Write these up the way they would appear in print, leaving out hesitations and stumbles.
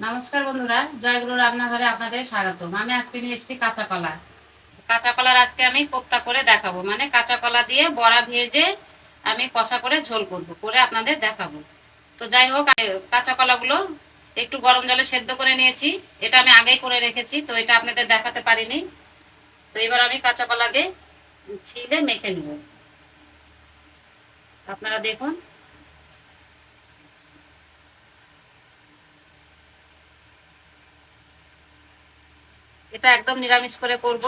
নমস্কার বন্ধুরা, জয়গুরু রান্নাঘরে আপনাদের স্বাগতম। আমি আজকে নিয়ে এসেছি কাঁচা কলা। কাঁচা কলার আজকে আমি কোপ্তা করে দেখাবো, মানে কাঁচা কলা দিয়ে বড়া ভেজে আমি কষা করে ঝোল করে আপনাদের দেখাবো। তো যাই হোক, কাঁচা কলাগুলো একটু গরম জলে সেদ্ধ করে নিয়েছি। এটা আমি আগেই করে রেখেছি, তো এটা আপনাদের দেখাতে পারিনি। তো এবার আমি কাঁচা কলাকে ছিলে মেখে নেব। আপনারা দেখুন। এটা একদম নিরামিষ করে করব।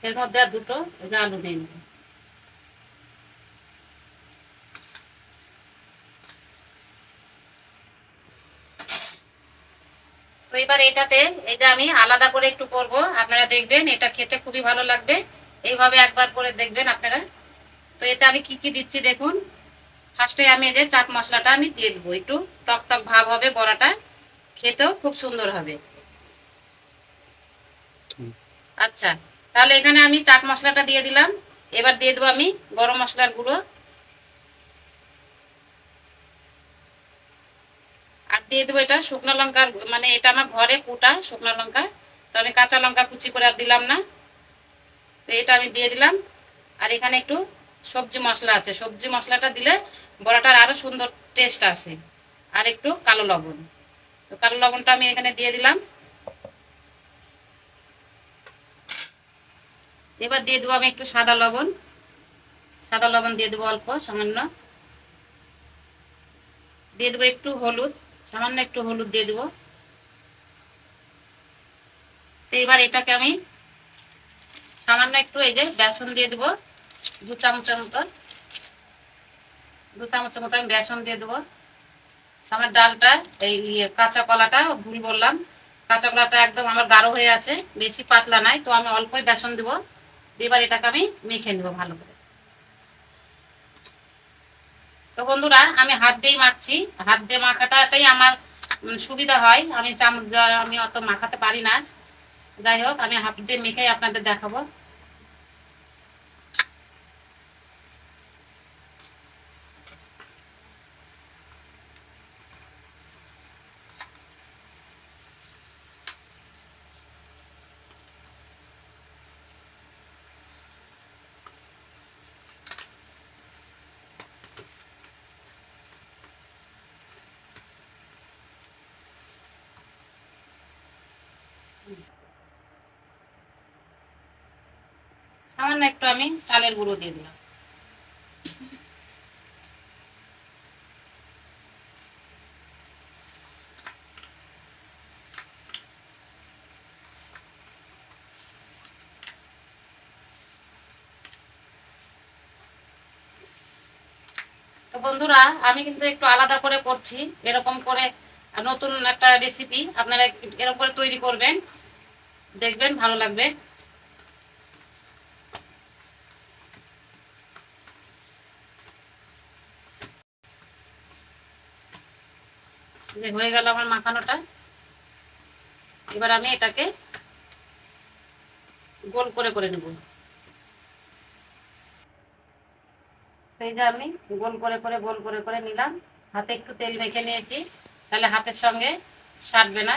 এর মধ্যে আর দুটো আলু নিয়ে নেব। তো এবার এটাতে এই যে আমি আলাদা করে একটু করব, আপনারা দেখবেন এটা খেতে খুবই ভালো লাগবে। এইভাবে একবার করে দেখবেন আপনারা। তো এতে আমি কি কি দিচ্ছি দেখুন। ফার্স্টে আমি এই যে চাট মশলাটা আমি দিয়ে দেবো, একটু টক টক ভাব হবে বড়াটা, খেতেও খুব সুন্দর হবে। আচ্ছা, তাহলে এখানে আমি চাট মশলাটা দিয়ে দিলাম। এবার দিয়ে দেবো আমি গরম মশলার গুঁড়ো, আর দিয়ে দেবো এটা শুকনো লঙ্কার, মানে এটা আমার ঘরে কুটা শুকনো লঙ্কা। তো আমি কাঁচা লঙ্কা কুচি করে আর দিলাম না। তো এটা আমি দিয়ে দিলাম। আর এখানে একটু সবজি মশলা আছে, সবজি মশলাটা দিলে বড়াটার আরো সুন্দর টেস্ট আসে। আর একটু কালো লবণ, তো কালো লবণটা আমি এখানে দিয়ে দিলাম। এবার দিয়ে দেবো আমি একটু সাদা লবণ, সাদা লবণ দিয়ে দেবো অল্প সামান্য। দিয়ে দেবো একটু হলুদ, সামান্য একটু হলুদ দিয়ে দেবো। তো এবার এটাকে আমি সামান্য একটু এই যে বেসন দিয়ে দেবো, দু চামচের মতো, দু চামচের মতো আমি বেসন দিয়ে দেবো। আমার ডালটা এই কাঁচা কলাটা ভুল বললাম, কাঁচা কলাটা একদম আমার গাঢ় হয়ে আছে, বেশি পাতলা নাই, তো আমি অল্পই বেসন দেবো। এবার এটাকে আমি মেখে নেবো ভালো করে। তো বন্ধুরা, আমি হাত দিয়েই মাখছি। হাত দিয়ে মাখাটাতেই আমার সুবিধা হয়, আমি চামচ দেওয়া আমি অত মাখাতে পারি না। যাই হোক, আমি হাত দিয়ে মেখেই আপনাদের দেখাবো। সামান্য একটু আমি চালের গুঁড়ো দিয়ে দিলাম। তো বন্ধুরা, আমি কিন্তু একটু আলাদা করে করছি, এরকম করে নতুন একটা রেসিপি আপনারা এরকম করে তৈরি করবেন, দেখবেন ভালো লাগবে। যে হয়ে গেল আমার মাখানোটা, এবার আমি এটাকে গোল করে করে নেব। এই যে আমি গোল করে করে নিলাম। হাতে একটু তেল মেখে নিয়েছি, তাহলে হাতের সঙ্গে সাটবে না।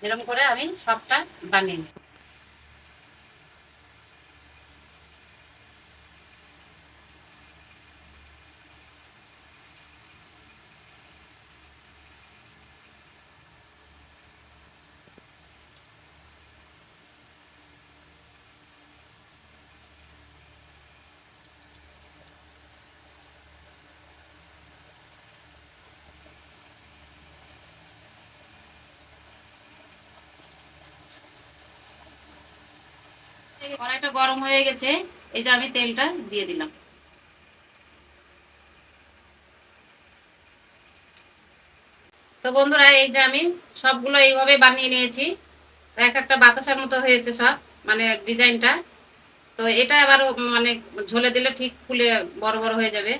এরকম করে আমি সবটা বানিয়ে নিই। কড়াইটা গরম হয়ে গেছে, এই যে আমি তেলটা দিয়ে দিলাম। তো বন্ধুরা, এই যে আমি সবগুলো এইভাবে বানিয়ে নিয়েছি। এক একটা বাতাসার মতো হয়েছে সব, মানে ডিজাইনটা। তো এটা আবার মানে ঝোলে দিলে ঠিক ফুলে বড় বড় হয়ে যাবে।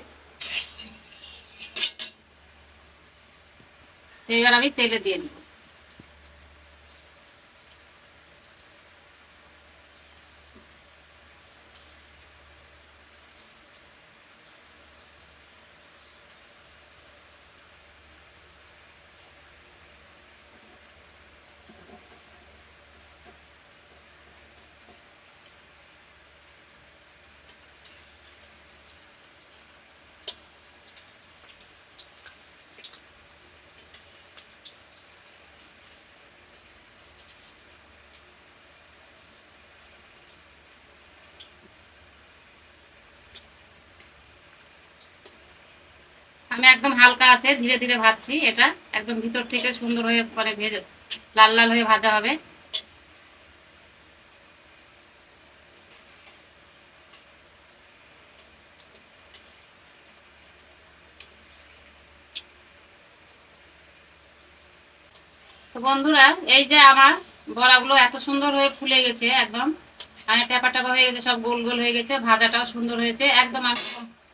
এবার আমি তেলে দিয়ে দিব। আমি একদম হালকা আছে ধীরে ধীরে ভাজছি এটা, একদম ভিতর থেকে সুন্দর হয়ে মানে ভেজে লাল লাল হয়ে ভাজা হবে। তো বন্ধুরা, এই যে আমার বড়াগুলো এত সুন্দর হয়ে ফুলে গেছে, একদম মানে টেপা টেপা হয়ে গেছে, সব গোল গোল হয়ে গেছে, ভাজাটাও সুন্দর হয়েছে একদম। আমি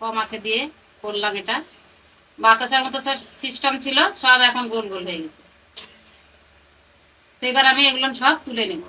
কম আছে দিয়ে করলাম এটা, বাতাসার মতো সব সিস্টেম ছিল, সব এখন গোল গোল হয়ে গেছে। তো এবার আমি এগুলো সব তুলে নেব।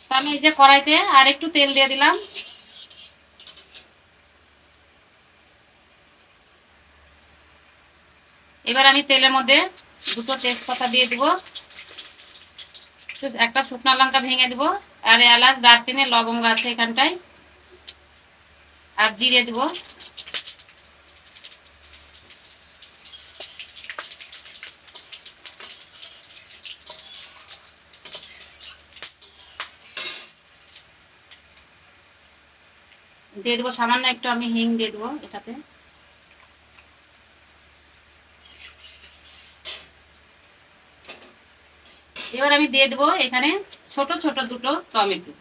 তো আমি এই যে কড়াইতে আর একটু তেল দিয়ে দিলাম। এবার আমি তেলের মধ্যে দুটো তেজপাতা দিয়ে দিব, একটা শুকনো লঙ্কা ভেঙে দিব, আর এলাচ দারচিনি লবঙ্গ আছে এখানটায়, আর জিরে দিব। দিয়ে দেবো সামান্য একটু আমি হিং দিয়ে দেবো এটাতে। এবার আমি দিয়ে দেবো এখানে ছোট ছোট দুটো টমেটো।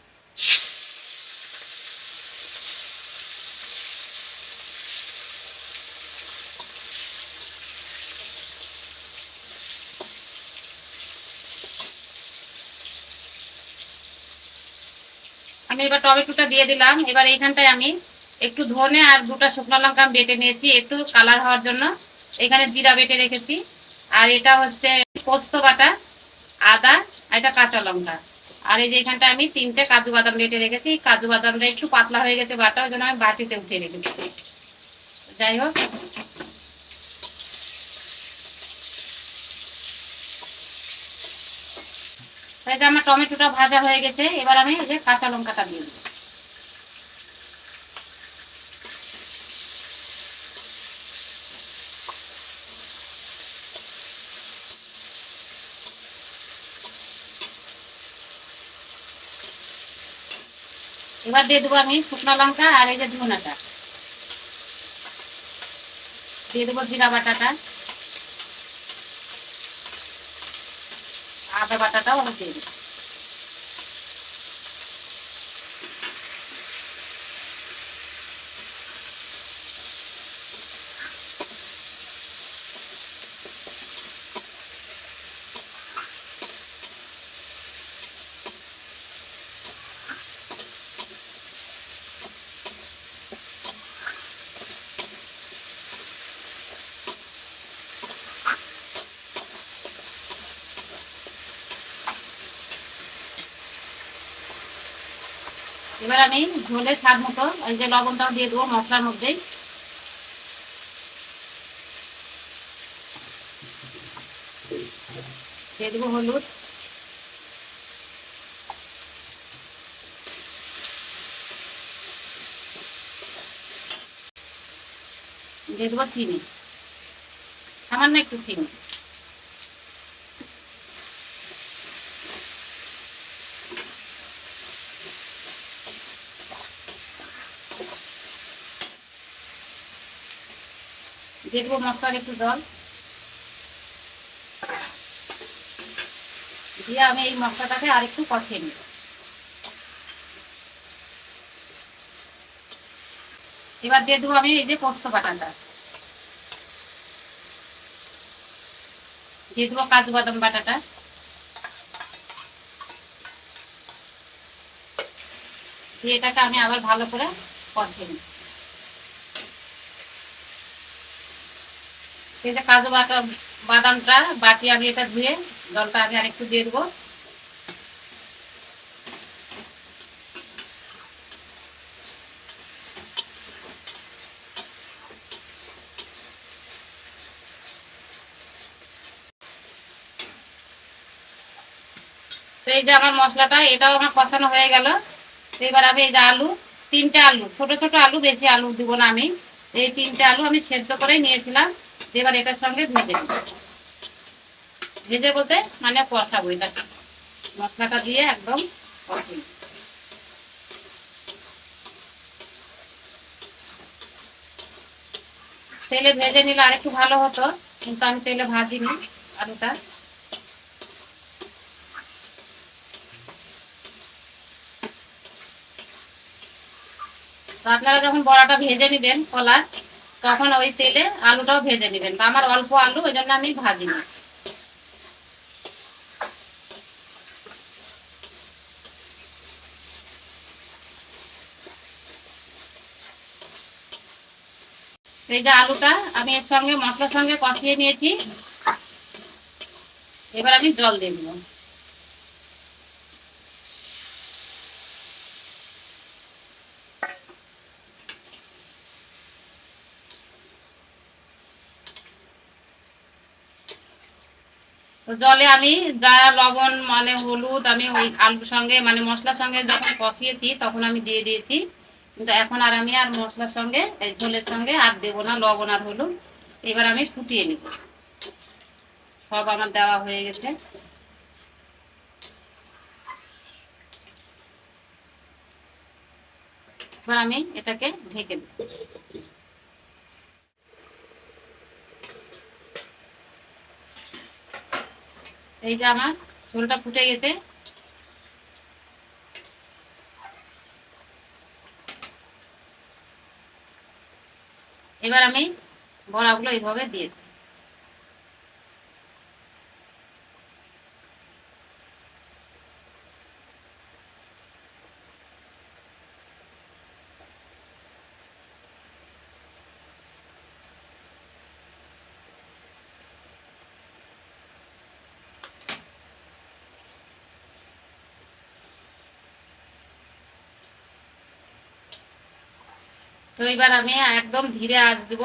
আমি এবার টমেটোটা দিয়ে দিলাম। এবার এইখানটায় আমি একটু ধনে আর দুটো শুকনো লঙ্কা বেটে নিয়েছি একটু কালার হওয়ার জন্য, এখানে জিরা বেটে রেখেছি, আর এটা হচ্ছে পোস্ত বাটা, আদা, এটা কাঁচা লঙ্কা, আর এই যে এখানটা আমি 3টে কাজু বাদাম বেটে রেখেছি। কাজু বাদামটা একটু পাতলা হয়ে গেছে বাটা, ওই জন্য আমি বাটিতে উঠিয়ে রেখেছি। যাই হোক, তাই যে আমার টমেটোটা ভাজা হয়ে গেছে। এবার আমি এই যে কাঁচা লঙ্কাটা দিয়ে দেবো। এবার দিয়ে দেবো আমি শুকনো লঙ্কা আর এই যে ধনেটা দিয়ে দেবো, জিরা বাটাটা, আদা বাটাটাও আমি দিয়ে দেবো। এবার আমি ঝোলের স্বাদ মতো এই যে লবণটাও দিয়ে দেবো মশলার মধ্যেই। দিয়ে দেবো হলুদ, দিয়ে দেবো চিনি, সামান্য একটু চিনি। দিয়ে দেবো মশলার একটু জল, দিয়ে আমি এই মশলাটাকে আর একটু কষিয়ে নিই। এবার দিয়ে দেবো আমি এই যে পোস্ত বাটাটা, দিয়ে দেবো কাজু বাদাম বাটাটা, দিয়ে এটাকে আমি আবার ভালো করে কষিয়ে নিই। এই যে কাজু বাদামটা বাটি আমি এটা ধুয়ে জলটা আমি আরেকটু দিয়ে দেবো। তো এই যে আমার মশলাটা এটাও আমার কষানো হয়ে গেল। তো এবার আমি এই যে আলু, 3টে আলু, ছোট ছোট আলু, বেশি আলু দিব না আমি, এই 3টে আলু আমি সেদ্ধ করে নিয়েছিলাম। এবার এটার সঙ্গে ভেজে দিই, ভেজে বলতে মানে কষাবো, এটা মশলাটা দিয়ে একদম কষিয়ে। তেলে ভেজে নিলে আরেকটু ভালো হতো, কিন্তু আমি তেলে ভাজিনি আলুটা। তো আপনারা যখন বড়াটা ভেজে নেবেন কলার, তখন ওই তেলে আলুটাও ভেজে নেবেন। আমার অল্প আলু, ওই জন্য আমি ভাজিনি। এই যে আলুটা আমি এর সঙ্গে মশলার সঙ্গে কষিয়ে নিয়েছি, এবার আমি জল দিয়ে দেবো। তো জলে আমি যা লবণ মানে হলুদ আমি ওই আলুর সঙ্গে মানে মশলার সঙ্গে যখন কষিয়েছি তখন আমি দিয়ে দিয়েছি, কিন্তু এখন আর আমি আর মশলার সঙ্গে এই ঝোলের সঙ্গে আর দেবো না লবণ আর হলুদ। এবার আমি ফুটিয়ে নিব, সব আমার দেওয়া হয়ে গেছে। এবার আমি এটাকে ঢেকে দেব। এই যে আমার ঝোলটা ফুটে গেছে, এবার আমি বড়াগুলো এইভাবে দিয়ে দিই। তো এবার আমি একদম ধীরে আঁচ দিব,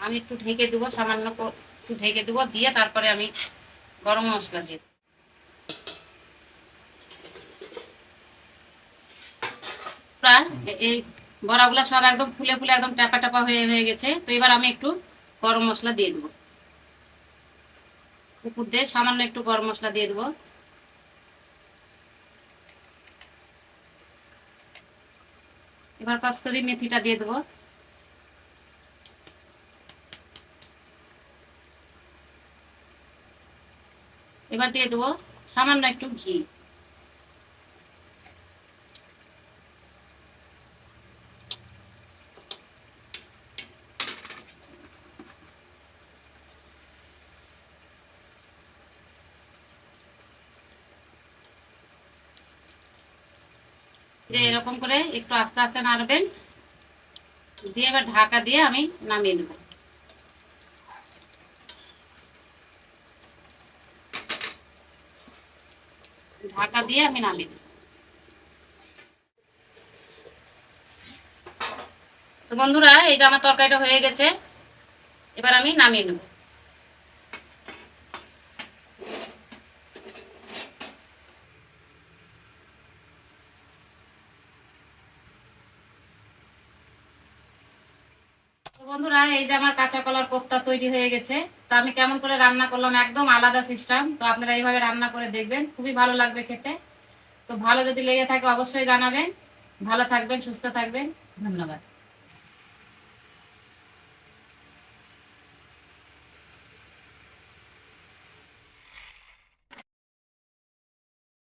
আমি একটু ঢেকে দেবো, সামান্য একটু ঢেকে দেবো, দিয়ে তারপরে আমি গরম মশলা দিয়ে দেবো। এই বড়াগুলো সব একদম ফুলে ফুলে একদম টাপা টাপা হয়ে হয়ে গেছে। তো এবার আমি একটু গরম মশলা দিয়ে দেবো, উপর দিয়ে সামান্য একটু গরম মশলা দিয়ে দেবো। এবার কস্তুরি মেথিটা দিয়ে দেবো। এবার দিয়ে দেবো সামান্য একটু ঘি। যে এরকম করে একটু আস্তে আস্তে নাড়বেন, দিয়ে এবার ঢাকা দিয়ে আমি নামিয়ে নেব। ঢাকা দিয়ে আমি নামিয়ে নেব। তো বন্ধুরা, এই যে আমার তরকারিটা হয়ে গেছে, এবার আমি নামিয়ে নেব। বন্ধুরা, এই যে আমার কাঁচা কলার কোপ্তা তৈরি হয়ে গেছে। তো আমি কেমন করে রান্না করলাম, একদম আলাদা সিস্টেম। তো আপনারা এইভাবে রান্না করে দেখবেন, খুবই ভালো লাগবে খেতে। তো ভালো যদি লেগে থাকে অবশ্যই জানাবেন। ভালো থাকবেন, সুস্থ থাকবেন। ধন্যবাদ।